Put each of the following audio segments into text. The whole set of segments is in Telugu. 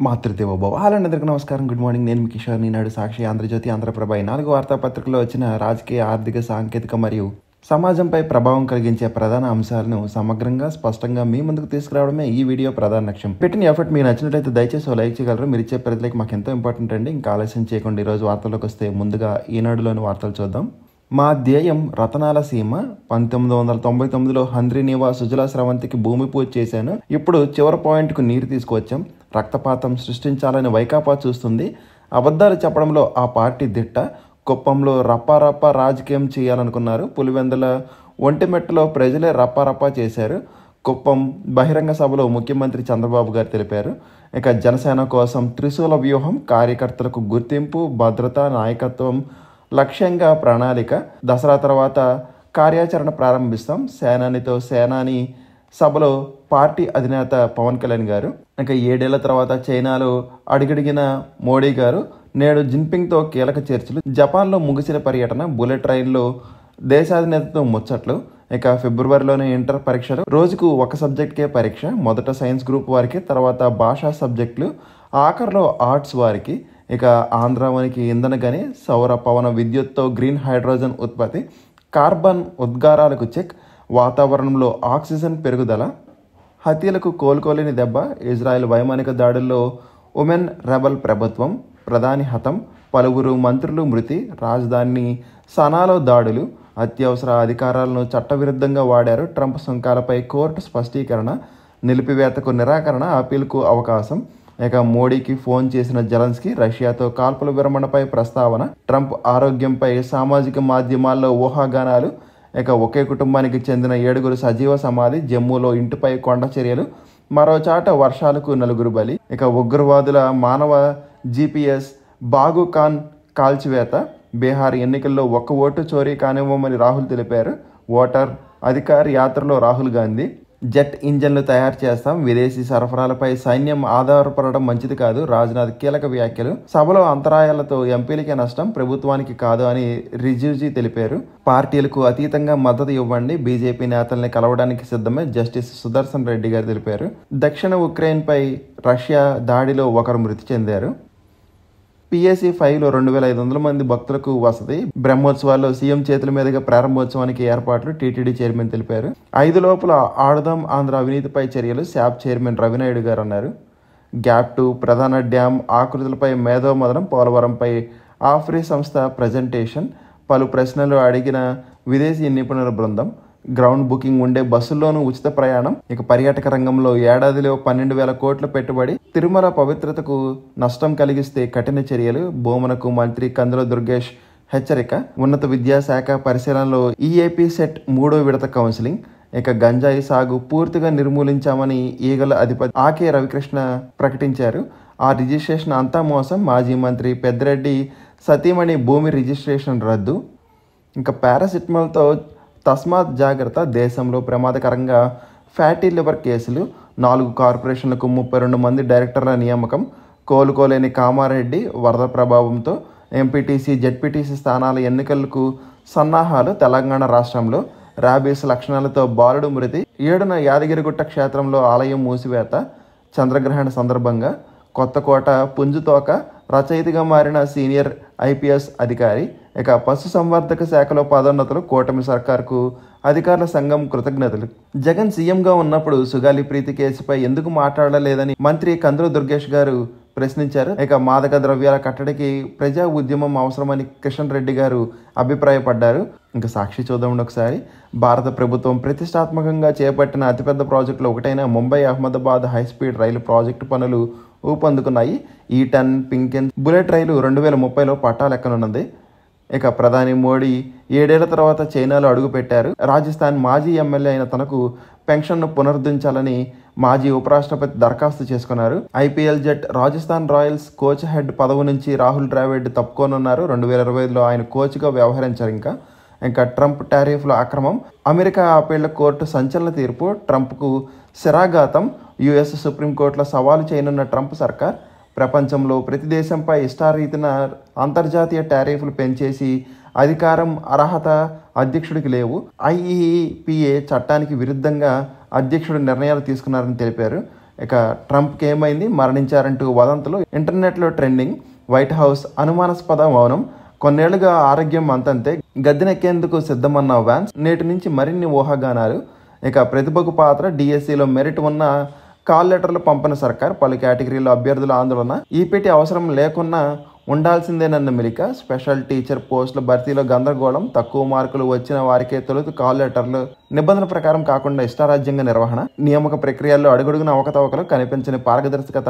మాతృదేవోభవ. అందరికీ నమస్కారం, గుడ్ మార్నింగ్. నేను మీ కిషోర్. ఈనాడు సాక్షి, ఆంధ్రజ్యోతి, ఆంధ్రప్రభ ఈ 4 వార్తాపత్రికల్లో వచ్చిన రాజకీయ, ఆర్థిక, సాంకేతిక మరియు సమాజంపై ప్రభావం కలిగించే ప్రధాన అంశాలను సమగ్రంగా, స్పష్టంగా మీ ముందుకు తీసుకురావడమే ఈ వీడియో ప్రధాన లక్ష్యం. పెట్టిన ఎఫర్ట్ మీకు నచ్చినట్లయితే దయచేసి లైక్ చేయగలరు. మీరు ఇచ్చే ప్రతి లైక్ మాకు ఎంతో ఇంపార్టెంట్ అండి. ఇంకా ఆలస్యం చేయకుండా ఈరోజు వార్తల్లోకి వస్తే ముందుగా ఈనాడులోని వార్తలు చూద్దాం. మా ధ్యేయం రతనాల సీమ. 1999లో హంద్రీనీవా సుజలా స్రవంతికి భూమి పూజ చేశాను. ఇప్పుడు చివరి పాయింట్కు నీరు తీసుకువచ్చాం. రక్తపాతం సృష్టించాలని వైకాపా చూస్తుంది. అబద్ధాలు చెప్పడంలో ఆ పార్టీ దిట్ట. కుప్పంలో రప్పారప్పా రాజకీయం చేయాలనుకున్నారు. పులివెందుల ఒంటిమెట్టలో ప్రజలే రప్పారప్పా చేశారు. కుప్పం బహిరంగ సభలో ముఖ్యమంత్రి చంద్రబాబు గారు తెలిపారు. ఇక జనసేన కోసం త్రిశూల వ్యూహం, కార్యకర్తలకు గుర్తింపు, భద్రత, నాయకత్వం లక్ష్యంగా ప్రణాళిక. దసరా తర్వాత కార్యాచరణ ప్రారంభిస్తాం. సేనానితో సేనాని సభలో పార్టీ అధినేత పవన్ కళ్యాణ్ గారు. ఇంకా 7 ఏళ్ల తర్వాత చైనాలో అడుగడిగిన మోడీ గారు. నేడు జిన్పింగ్తో కీలక చర్చలు. జపాన్లో ముగిసిన పర్యటన. బుల్లెట్ ట్రైన్లో దేశాధినేతతో ముచ్చట్లు. ఇక ఫిబ్రవరిలోనే ఇంటర్ పరీక్షలు. రోజుకు ఒక సబ్జెక్ట్కే పరీక్ష. మొదట సైన్స్ గ్రూప్ వారికి, తర్వాత భాషా సబ్జెక్టులు, ఆఖరిలో ఆర్ట్స్ వారికి. ఇక ఆంధ్రావనికి ఇంధన గని. సౌర పవన విద్యుత్తో గ్రీన్ హైడ్రోజన్ ఉత్పత్తి. కార్బన్ ఉద్గారాలకు చెక్. వాతావరణంలో ఆక్సిజన్ పెరుగుదల. హత్యలకు కోలుకోలేని దెబ్బ. ఇజ్రాయెల్ వైమానిక దాడుల్లో ఉమెన్ రెబల్ ప్రభుత్వం. ప్రధాని హతం. పలువురు మంత్రులు మృతి. రాజధాని సనాలో దాడులు. అత్యవసర అధికారాలను చట్టవిరుద్ధంగా వాడారు. Trump సుంకాలపై court స్పష్టీకరణ. నిలిపివేతకు నిరాకరణ. అప్పీల్కు అవకాశం. ఇక మోడీకి ఫోన్ చేసిన జెలెన్స్కీ. రష్యాతో కాల్పుల విరమణపై ప్రస్తావన. ట్రంప్ ఆరోగ్యంపై సామాజిక మాధ్యమాల్లో ఊహాగానాలు. ఇక ఒకే కుటుంబానికి చెందిన 7 సజీవ సమాధి. జమ్మూలో ఇంటిపై కొండ చర్యలు. మరోచాట వర్షాలకు 4 బలి. ఇక ఉగ్రవాదుల మానవ GPS బాగు ఖాన్ కాల్చివేత. బీహార్ ఎన్నికల్లో 1 ఓటు చోరీ కానివ్వమని రాహుల్ తెలిపారు. ఓటర్ అధికార్ యాత్రలో రాహుల్ గాంధీ. జెట్ ఇంజన్లు తయారు చేస్తాం. విదేశీ సరఫరాలపై సైన్యం ఆధారపడడం మంచిది కాదు. రాజ్నాథ్ కీలక వ్యాఖ్యలు. సభలో అంతరాయాలతో ఎంపీలకే నష్టం, ప్రభుత్వానికి కాదు అని రిజిజు తెలిపారు. పార్టీలకు అతీతంగా మద్దతు ఇవ్వండి. బీజేపీ నేతల్ని కలవడానికి సిద్ధమే, జస్టిస్ సుదర్శన్ రెడ్డి గారు తెలిపారు. దక్షిణ ఉక్రెయిన్పై రష్యా దాడిలో 1 మృతి చెందారు. PAC 5లో 2500 మంది భక్తులకు వసతి. బ్రహ్మోత్సవాల్లో సీఎం చేతుల మీదుగా ప్రారంభోత్సవానికి ఏర్పాట్లు. టీటీడీ చైర్మన్ తెలిపారు. 5 లోపల ఆడుదాం ఆంధ్ర అవినీతిపై చర్యలు. శాప్ చైర్మన్ రవినాయుడు గారు అన్నారు. గ్యాప్ 2 ప్రధాన డ్యామ్ ఆకృతులపై మేధోమథనం. పోలవరంపై ఆఫ్రీ సంస్థ ప్రజెంటేషన్. పలు ప్రశ్నలు అడిగిన విదేశీ నిపుణుల బృందం. గ్రౌండ్ బుకింగ్ ఉండే బస్సుల్లోనూ ఉచిత ప్రయాణం. ఇక పర్యాటక రంగంలో ఏడాదిలో 12,000 కోట్ల పెట్టుబడి. తిరుమల పవిత్రతకు నష్టం కలిగిస్తే కఠిన చర్యలు. భూమనకు మంత్రి కందుల దుర్గేష్ హెచ్చరిక. ఉన్నత విద్యాశాఖ పరిశీలనలో EAP సెట్ 3వ విడత కౌన్సిలింగ్. ఇక గంజాయి సాగు పూర్తిగా నిర్మూలించామని ఈగల అధిపతి ఆకే రవికృష్ణ ప్రకటించారు. ఆ రిజిస్ట్రేషన్ అంతా మోసం. మాజీ మంత్రి పెద్దిరెడ్డి సతీమణి భూమి రిజిస్ట్రేషన్ రద్దు. ఇంకా పారాసిటమాల్తో తస్మాత్ జాగ్రత్త. దేశంలో ప్రమాదకరంగా ఫ్యాటీ లివర్ కేసులు. 4 కార్పొరేషన్లకు 32 మంది డైరెక్టర్ల నియామకం. కోలుకోలేని కామారెడ్డి. వరద ప్రభావంతో ఎంపీటీసీ, జెడ్పీటీసీ స్థానాల ఎన్నికలకు సన్నాహాలు. తెలంగాణ రాష్ట్రంలో ర్యాబీస్ లక్షణాలతో బాలుడు మృతి. 7న యాదగిరిగుట్ట క్షేత్రంలో ఆలయం మూసివేత. చంద్రగ్రహణ సందర్భంగా కొత్తకోట పుంజుతోక రచయితగా మారిన సీనియర్ IPS అధికారి. ఇక పశుసంవర్ధక శాఖలో పదోన్నతులు. కూటమి సర్కార్కు అధికారుల సంఘం కృతజ్ఞతలు. జగన్ సీఎంగా ఉన్నప్పుడు సుగాలి ప్రీతి కేసుపై ఎందుకు మాట్లాడలేదని మంత్రి కందుల దుర్గేష్ గారు ప్రశ్నించారు. ఇక మాదక ద్రవ్యాల కట్టడికి ప్రజా ఉద్యమం అవసరమని కిషన్ రెడ్డి గారు అభిప్రాయపడ్డారు. ఇంకా సాక్షి చూద్దామండి ఒకసారి. భారత ప్రభుత్వం ప్రతిష్టాత్మకంగా చేపట్టిన అతిపెద్ద ప్రాజెక్టులో ఒకటైన ముంబై అహ్మదాబాద్ హైస్పీడ్ రైలు ప్రాజెక్టు పనులు ఊపందుకున్నాయి. E10 పింకెన్ బుల్లెట్ రైలు 2030లో పట్టాలెక్కనున్నది. ఇక ప్రధాని మోడీ 7 ఏళ్ల తర్వాత చైనాలో అడుగుపెట్టారు. రాజస్థాన్ మాజీ ఎమ్మెల్యే అయిన తనకు పెన్షన్ను పునరుద్ధరించాలని మాజీ ఉపరాష్ట్రపతి దరఖాస్తు చేసుకున్నారు. IPL జట్ రాజస్థాన్ రాయల్స్ కోచ్ హెడ్ పదవి నుంచి రాహుల్ ద్రావిడ్ తప్పుకోనున్నారు. 2025లో ఆయన కోచ్గా వ్యవహరించారు. ఇంకా ట్రంప్ టారిఫ్ల అక్రమం. అమెరికా అప్పీళ్ల కోర్టు సంచలన తీర్పు. ట్రంప్కు శరాఘాతం. US సుప్రీంకోర్టులో సవాలు చేయనున్న ట్రంప్ సర్కార్. ప్రపంచంలో ప్రతి దేశంపై ఇష్టారీతిన అంతర్జాతీయ టారిఫ్లు పెంచేసి అధికారం, అర్హత అధ్యక్షుడికి లేవు. IEEPA చట్టానికి విరుద్ధంగా అధ్యక్షుడు నిర్ణయాలు తీసుకున్నారని తెలిపారు. ఇక ట్రంప్కి ఏమైంది, మరణించారంటూ వదంతులు ఇంటర్నెట్లో ట్రెండింగ్. వైట్ హౌస్ అనుమానాస్పద మౌనం. కొన్నేళ్లుగా ఆరోగ్యం అంతంతే, గద్దెనెక్కేందుకు సిద్ధమన్న వ్యాన్స్, నేటి నుంచి మరిన్ని ఊహాగానాలు. ఇక ప్రతిభకు పాత్ర, డిఎస్సిలో మెరిట్ ఉన్న కాల్ లెటర్లు పంపిన సర్కార్, పలు కేటగిరీలో అభ్యర్థుల ఆందోళన. ఈపీటీ అవసరం లేకున్నా ఉండాల్సిందేనన్న మెలిక. స్పెషల్ టీచర్ పోస్టుల భర్తీలో గందరగోళం. తక్కువ మార్కులు వచ్చిన వారికే తొలుత కాల్ లెటర్లు. నిబంధన ప్రకారం కాకుండా ఇష్టారాజ్యంగా నిర్వహణ. నియామక ప్రక్రియల్లో అడుగడుగున అవకతవకలు. కనిపించని పారదర్శకత.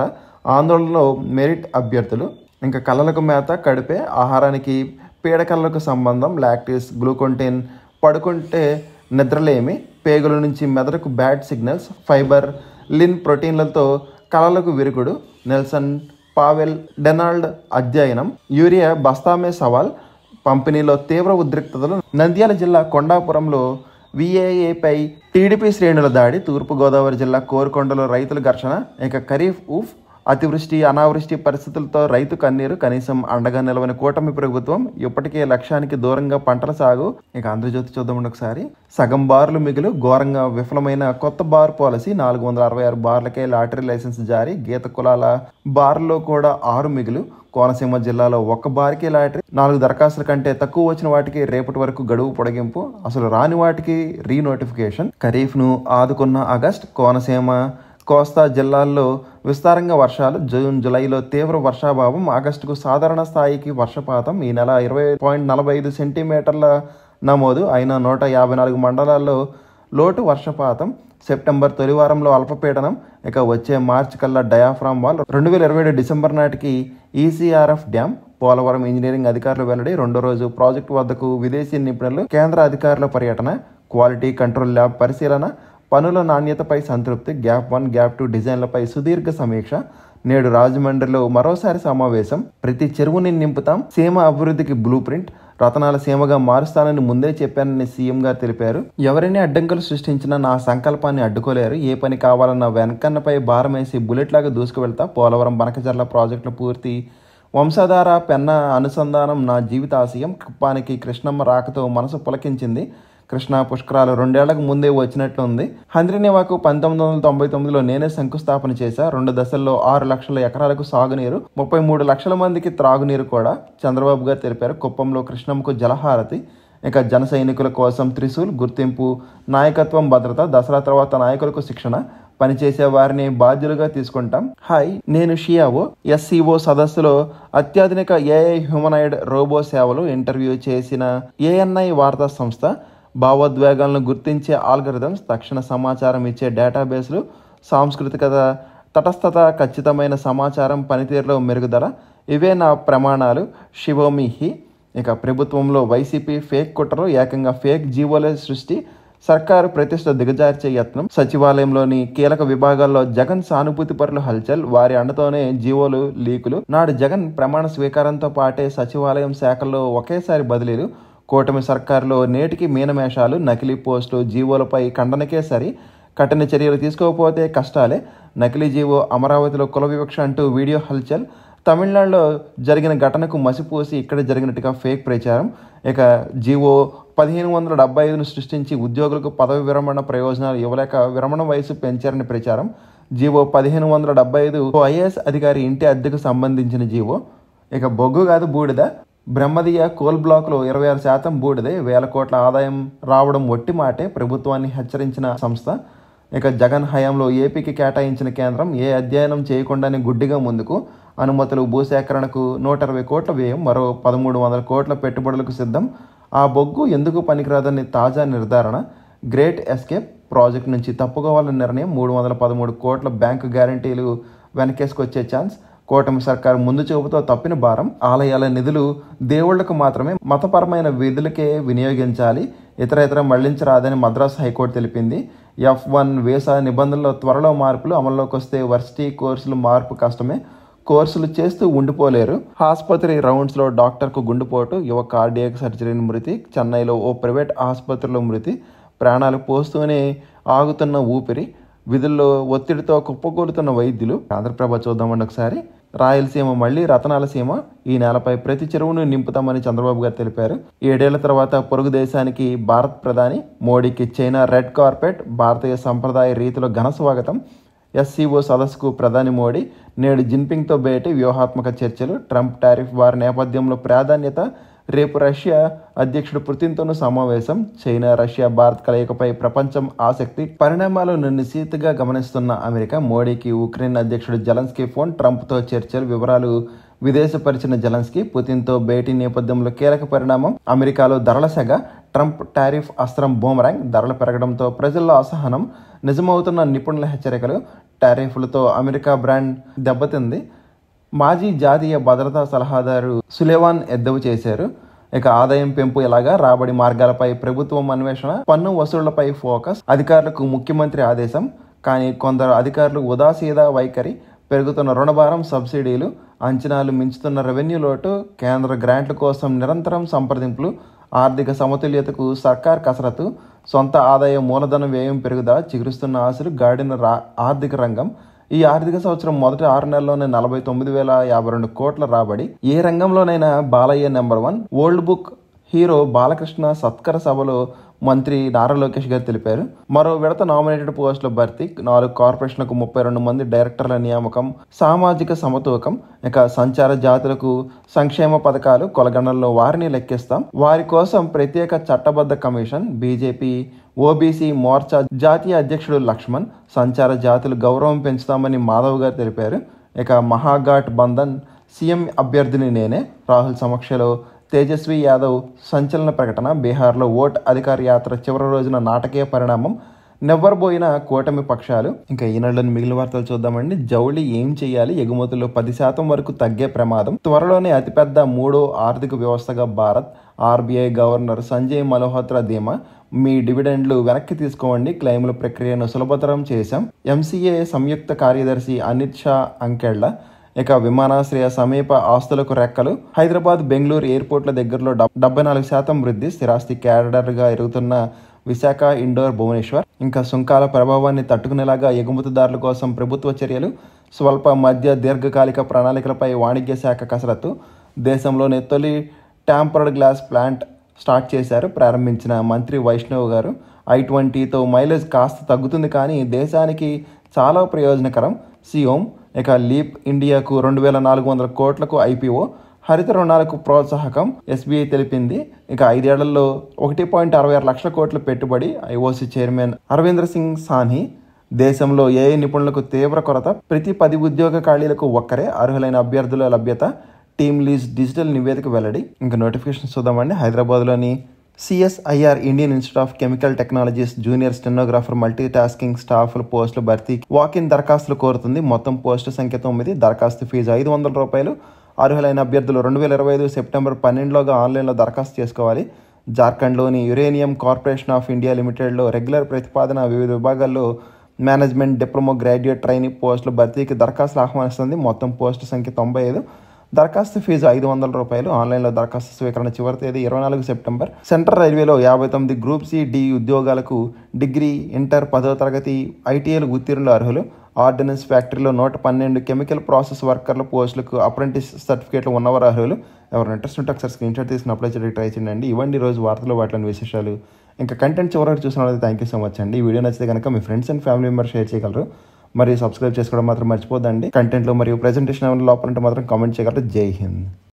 ఆందోళనలో మెరిట్ అభ్యర్థులు. ఇంకా కళ్ళలకు మేత, కడిపే ఆహారానికి పీడకలకు సంబంధం. లాక్టేస్, గ్లూకోంటిన్. పడుకుంటే నిద్రలేమి. పేగుల నుంచి మెదడుకు బ్యాడ్ సిగ్నల్స్. ఫైబర్, లిన్ ప్రోటీన్లతో కళలకు విరుగుడు. నెల్సన్ పావెల్ డెనాల్డ్ అధ్యయనం. యూరియా బస్తామే సవాల్. పంపిణీలో తీవ్ర ఉద్రిక్తతలు. నంద్యాల జిల్లా కొండాపురంలో విఏఏపై టీడీపీ శ్రేణుల దాడి. తూర్పుగోదావరి జిల్లా కోరుకొండలో రైతుల ఘర్షణ. ఇక ఖరీఫ్ ఊఫ్. అతివృష్టి, అనావృష్టి పరిస్థితులతో రైతు కన్నీరు. కనీసం అండగా నిలవని కూటమి ప్రభుత్వం. ఇప్పటికే లక్ష్యానికి దూరంగా పంటల సాగు. ఇక ఆంధ్రజ్యోతి చూద్దామండి ఒకసారి. సగం బార్లు మిగులు. ఘోరంగా విఫలమైన కొత్త బార్ పాలసీ. 466 బార్లకే లాటరీ లైసెన్స్ జారీ. గీత కులాల బార్లో కూడా 6 మిగులు. కోనసీమ జిల్లాలో 1 బార్కి లాటరీ. 4 దరఖాస్తుల కంటే తక్కువ వచ్చిన వాటికి రేపటి వరకు గడువు పొడిగింపు. అసలు రాని వాటికి రీనోటిఫికేషన్. ఖరీఫ్ను ఆదుకున్న ఆగస్ట్. కోనసీమ, కోస్తా జిల్లాల్లో విస్తారంగా వర్షాలు. జూన్, జూలైలో తీవ్ర వర్షాభావం. ఆగస్టుకు సాధారణ స్థాయికి వర్షపాతం. ఈ నెల 20.45 సెంటీమీటర్ల నమోదు అయిన 154 మండలాల్లో లోటు వర్షపాతం. సెప్టెంబర్ తొలి వారంలో అల్పపీడనం. ఇక వచ్చే మార్చి కల్లా డయాఫ్రామ్ వాల్. 2027 డిసెంబర్ నాటికి ఈసీఆర్ఎఫ్ డ్యామ్. పోలవరం ఇంజనీరింగ్ అధికారులు వెల్లడి. రెండో రోజు ప్రాజెక్టు వద్దకు విదేశీ నిపుణులు. కేంద్ర అధికారుల పర్యటన. క్వాలిటీ కంట్రోల్ ల్యాబ్ పరిశీలన. పనుల నాణ్యతపై సంతృప్తి. గ్యాప్ 1, గ్యాప్ 2 డిజైన్లపై సుదీర్ఘ సమీక్ష. నేడు రాజమండ్రిలో మరోసారి సమావేశం. ప్రతి చెరువుని నింపుతాం. సీమ అభివృద్ధికి బ్లూ ప్రింట్. రతనాల సీమగా మారుస్తానని ముందే చెప్పానని సీఎం గారు తెలిపారు. ఎవరైనా అడ్డంకులు సృష్టించినా నా సంకల్పాన్ని అడ్డుకోలేరు. ఏ పని కావాలన్నా వెనకన్నపై భారమేసి బుల్లెట్ లాగా దూసుకువెళ్తా. పోలవరం, బనకచర్ల ప్రాజెక్టుల పూర్తి. వంశధార, పెన్న అనుసంధానం నా జీవిత ఆశయం. కుప్పానికి కృష్ణమ్మ రాకతో మనసు పులకించింది. కృష్ణా పుష్కరాలు 2 ఏళ్లకు ముందే వచ్చినట్లుంది. హంద్రీనివాకు 1999లో నేనే శంకుస్థాపన చేశా. 2 దశల్లో 6 లక్షల ఎకరాలకు సాగునీరు, 33 లక్షల మందికి త్రాగునీరు కూడా చంద్రబాబు గారు తెలిపారు. కుప్పంలో కృష్ణమ్మకు జలహారతి. ఇక జన సైనికుల కోసం త్రిశూల్. గుర్తింపు, నాయకత్వం, భద్రత. దసరా తర్వాత నాయకులకు శిక్షణ. పనిచేసే వారిని బాధ్యులుగా తీసుకుంటాం. హాయ్, నేను షియావో. ఎస్సీఓ సదస్సులో అత్యాధునిక ఏఐ హ్యూమనాయిడ్ రోబో సేవలు. ఇంటర్వ్యూ చేసిన ఏఎన్ఐ వార్తా సంస్థ. భావోద్వేగాలను గుర్తించే ఆల్గరిథమ్స్. తక్షణ సమాచారం ఇచ్చే డేటాబేస్లు. సాంస్కృతికత, తటస్థత, ఖచ్చితమైన సమాచారం పనితీరులో మెరుగుదల. ఇవే నా ప్రమాణాలు. శివోమిహి. ఇక ప్రభుత్వంలో వైసీపీ ఫేక్ కుట్రలు. ఏకంగా ఫేక్ జీవోల సృష్టి. సర్కారు ప్రతిష్ట దిగజార్చే యత్నం. సచివాలయంలోని కీలక విభాగాల్లో జగన్ సానుభూతి పరులు హల్చల్. వారి అండతోనే జీవోలు లీకులు. నాడు జగన్ ప్రమాణ స్వీకారంతో పాటే సచివాలయం శాఖల్లో ఒకేసారి బదిలీలు. కూటమి సర్కారులో నేటికి మీనమేషాలు. నకిలీ పోస్టులు, జీవోలపై ఖండనకే సరి. కఠిన చర్యలు తీసుకోకపోతే కష్టాలే. నకిలీ జీవో, అమరావతిలో కుల వివక్ష అంటూ వీడియో హల్చల్. తమిళనాడులో జరిగిన ఘటనకు మసిపూసి ఇక్కడ జరిగినట్టుగా ఫేక్ ప్రచారం. ఇక జీవో 1575ను సృష్టించి ఉద్యోగులకు పదవి విరమణ ప్రయోజనాలు ఇవ్వలేక విరమణ వయసు పెంచారని ప్రచారం. జీవో 1575 ఐఏఎస్ అధికారి ఇంటి అద్దెకు సంబంధించిన జీవో. ఇక బొగ్గు కాదు బూడిద. బ్రహ్మదీయ కోల్ బ్లాక్లో 26% బూడిదే. 1000 కోట్ల ఆదాయం రావడం ఒట్టి మాటే. ప్రభుత్వాన్ని హెచ్చరించిన సంస్థ. ఇక జగన్ హయాంలో ఏపీకి కేటాయించిన కేంద్రం ఏ అధ్యయనం చేయకుండానే గుడ్డిగా ముందుకు. అనుమతులు, భూసేకరణకు 120 కోట్ల వ్యయం. మరో 1300 కోట్ల పెట్టుబడులకు సిద్ధం. ఆ బొగ్గు ఎందుకు పనికిరాదని తాజా నిర్ధారణ. గ్రేట్ ఎస్కేప్ ప్రాజెక్టు నుంచి తప్పుకోవాలన్న నిర్ణయం. 313 కోట్ల బ్యాంకు గ్యారంటీలు వెనకేసుకొచ్చే ఛాన్స్. కూటమి సర్కారు ముందు చూపుతో తప్పిన భారం. ఆలయాల నిధులు దేవుళ్లకు మాత్రమే, మతపరమైన విధులకే వినియోగించాలి. ఇతర మళ్లించరాదని మద్రాసు హైకోర్టు తెలిపింది. F1 వీసా నిబంధనల్లో త్వరలో మార్పులు. అమల్లోకి వస్తే వర్సిటీ కోర్సులు మార్పు కష్టమే. కోర్సులు చేస్తూ ఉండిపోలేరు. ఆసుపత్రి రౌండ్స్లో డాక్టర్కు గుండెపోటు. యువ కార్డియాక్ సర్జరీని మృతి. చెన్నైలో ఓ ప్రైవేట్ ఆసుపత్రిలో మృతి. ప్రాణాలు పోస్తూనే ఆగుతున్న ఊపిరి. విధుల్లో ఒత్తిడితో కుప్పకూలుతున్న వైద్యులు. ఆంధ్రప్రభ చూద్దామండి ఒకసారి. రాయలసీమ మళ్లీ రతనాల సీమ. ఈ నేలపై ప్రతి చెరువును నింపుతామని చంద్రబాబు గారు తెలిపారు. 7 ఏళ్ల తర్వాత పొరుగు దేశానికి భారత్ ప్రధాని. మోడీకి చైనా రెడ్ కార్పెట్. భారతీయ సంప్రదాయ రీతిలో ఘన స్వాగతం. ఎస్సీఓ సదస్సుకు ప్రధాని మోడీ, నేడు జిన్పింగ్తో భేటీ, వ్యూహాత్మక చర్చలు. ట్రంప్ టారిఫ్ వారి నేపథ్యంలో ప్రాధాన్యత. రేపు రష్యా అధ్యక్షుడు పుతిన్తోనూ సమావేశం. చైనా, రష్యా, భారత్ కలయికపై ప్రపంచం ఆసక్తి. పరిణామాలను నిశితంగా గమనిస్తున్న అమెరికా. మోడీకి ఉక్రెయిన్ అధ్యక్షుడు జెలెన్స్కీ ఫోన్. ట్రంప్తో చర్చలు. వివరాలు. విదేశపరిచిన జెలెన్స్కీ పుతిన్తో భేటీ నేపథ్యంలో కీలక పరిణామం. అమెరికాలో ధరల సెగ. ట్రంప్ టారిఫ్ అస్త్రం బూమరాంగ్. ధరలు పెరగడంతో ప్రజల్లో అసహనం. నిజమవుతున్న నిపుణుల హెచ్చరికలు. టారిఫ్లతో అమెరికా బ్రాండ్ దెబ్బతింది. మాజీ జాతీయ భద్రతా సలహాదారు సులేవాన్ ఎద్దేవా చేశారు. ఇక ఆదాయం పెంపు ఎలాగా, రాబడి మార్గాలపై ప్రభుత్వం అన్వేషణ, పన్ను వసూళ్లపై ఫోకస్. అధికారులకు ముఖ్యమంత్రి ఆదేశం. కానీ కొందరు అధికారులు ఉదాసీన వైఖరి. పెరుగుతున్న రుణభారం, సబ్సిడీలు. అంచనాలు మించుతున్న రెవెన్యూ లోటు. కేంద్ర గ్రాంట్ల కోసం నిరంతరం సంప్రదింపులు. ఆర్థిక సమతుల్యతకు సర్కార్ కసరత్తు. సొంత ఆదాయం, మూలధన వ్యయం పెరుగుదల. చిగురుస్తున్న ఆశలు. గాడిన ఆర్థిక రంగం. ఈ ఆర్థిక సంవత్సరం మొదటి 6 నెలల్లోనే 49,052 కోట్ల రాబడి. ఏ రంగంలోనైనా Balayya number 1. Old book hero Balakrishna సత్కర సభలో మంత్రి నారా లోకేష్ గారు తెలిపారు. మరో విడత నామినేటెడ్ పోస్టుల భర్తీ. 4 కార్పొరేషన్లకు 32 మంది డైరెక్టర్ల నియామకం. సామాజిక సమతూకం. ఇక సంచార జాతులకు సంక్షేమ పథకాలు. కొలగణంలో వారిని లెక్కిస్తాం. వారి కోసం ప్రత్యేక చట్టబద్ధ కమిషన్. బీజేపీ ఓబీసీ మోర్చా జాతీయ అధ్యక్షుడు లక్ష్మణ్. సంచార జాతులు గౌరవం పెంచుతామని మాధవ్ గారు తెలిపారు. ఇక మహాఘాట్ బంధన్ సీఎం అభ్యర్థిని నేనే. రాహుల్ సమక్షంలో తేజస్వి యాదవ్ సంచలన ప్రకటన. బీహార్లో ఓట్ అధికార యాత్ర చివరి రోజున నాటకీయ పరిణామం. నెవ్వరబోయిన కూటమి పక్షాలు. ఇంకా ఈనాడులోని మిగిలిన వార్తలు చూద్దామండి. జౌళి ఏం చేయాలి? ఎగుమతుల్లో 10% వరకు తగ్గే ప్రమాదం. త్వరలోనే అతిపెద్ద 3వ ఆర్థిక వ్యవస్థగా భారత్. ఆర్బీఐ గవర్నర్ సంజయ్ మల్హోత్రా ధీమా. మీ డివిడెండ్లు వెనక్కి తీసుకోండి. క్లెయిముల ప్రక్రియను సులభతరం చేశాం. ఎంసీఏ సంయుక్త కార్యదర్శి అనిత్ షా అంకెళ్ల. ఇక విమానాశ్రయ సమీప ఆస్తులకు రెక్కలు. హైదరాబాద్, బెంగళూరు ఎయిర్పోర్ట్ల దగ్గరలో 74% వృద్ధి. స్థిరాస్తి క్యాడర్గా ఎరుగుతున్న విశాఖ, ఇండోర్, భువనేశ్వర్. ఇంకా సుంకాల ప్రభావాన్ని తట్టుకునేలాగా ఎగుమతిదారుల కోసం ప్రభుత్వ చర్యలు. స్వల్ప, మధ్య, దీర్ఘకాలిక ప్రణాళికలపై వాణిజ్య శాఖ కసరత్తు. దేశంలోని తొలి ట్యాంపర్డ్ గ్లాస్ ప్లాంట్ స్టార్ట్ చేశారు. ప్రారంభించిన మంత్రి వైష్ణవ్ గారు. i20తో మైలేజ్ కాస్త తగ్గుతుంది కానీ దేశానికి చాలా ప్రయోజనకరం. సియోమ్. ఇక లీప్ ఇండియాకు 2,400 కోట్లకు ఐపీఓ. హరిత రుణాలకు ప్రోత్సాహకం. ఎస్బీఐ తెలిపింది. ఇక 5 ఏళ్లలో 1.66 లక్షల కోట్ల పెట్టుబడి. IOC chairman Arvinder Singh Sahni. దేశంలో ఏఐ నిపుణులకు తీవ్ర కొరత. ప్రతి 10 ఉద్యోగ ఖాళీలకు ఒక్కరే. అర్హులైన అభ్యర్థుల లభ్యత. టీమ్ లీజ్ డిజిటల్ నివేదిక వెల్లడి. ఇంకా నోటిఫికేషన్ చూద్దామండి. హైదరాబాద్లోని CSIR Indian institute of chemical technologies junior stenographer multi tasking staff పోస్టుల భర్తీ. వాకిన్ దరఖాస్తులు కోరుతుంది. మొత్తం పోస్టు సంఖ్య 9. దరఖాస్తు ఫీజు ₹500. అర్హులైన అభ్యర్థులు 2025 సెప్టెంబర్ 12లోగా ఆన్లైన్లో దరఖాస్తు చేసుకోవాలి. జార్ఖండ్లోని యురేనియం కార్పొరేషన్ ఆఫ్ ఇండియా లిమిటెడ్లో రెగ్యులర్ ప్రతిపాదన. వివిధ విభాగాల్లో మేనేజ్మెంట్, డిప్లొమా, గ్రాడ్యుయేట్, ట్రైనింగ్ పోస్టుల భర్తీకి దరఖాస్తులు ఆహ్వానిస్తుంది. మొత్తం పోస్టు సంఖ్య 95. దరఖాస్తు ఫీజు ₹500. ఆన్లైన్లో దరఖాస్తు స్వీకరణ చివరి తేదీ 24 సెప్టెంబర్. సెంట్రల్ రైల్వేలో 59 గ్రూప్ సి, డి ఉద్యోగాలకు డిగ్రీ, ఇంటర్, 10వ తరగతి, ఐటీఐలు ఉత్తీర్ణులు అర్హులు. ఆర్డినెన్స్ ఫ్యాక్టరీలో 112 కెమికల్ ప్రాసెస్ వర్కర్ల పోస్టులకు అప్రెంటిస్ సర్టిఫికేట్లు ఉన్నవారు అర్హులు. ఎవరు ఇంట్రెస్ట్ ఉంటే ఒకసారి స్క్రీన్ షాట్ తీసుకుని అప్లై చేయడానికి ట్రై చేయండి. ఇవ్వండి రోజు వార్తలు, వాటిలోని విశేషాలు. ఇంకా కంటెంట్ చివరికి చూసినట్లయితే థ్యాంక్ యూ సో మచ్ అండి. ఈ వీడియో నచ్చితే కనుక మీ friends and family members share చేయగలరు. మరియు సబ్స్క్రైబ్ చేసుకోవడం మాత్రం మర్చిపోద్దండి. కంటెంట్లో మరియు ప్రెజెంటేషన్ లోపలంటే మాత్రం కామెంట్ చేయగలరు. జై హింద్.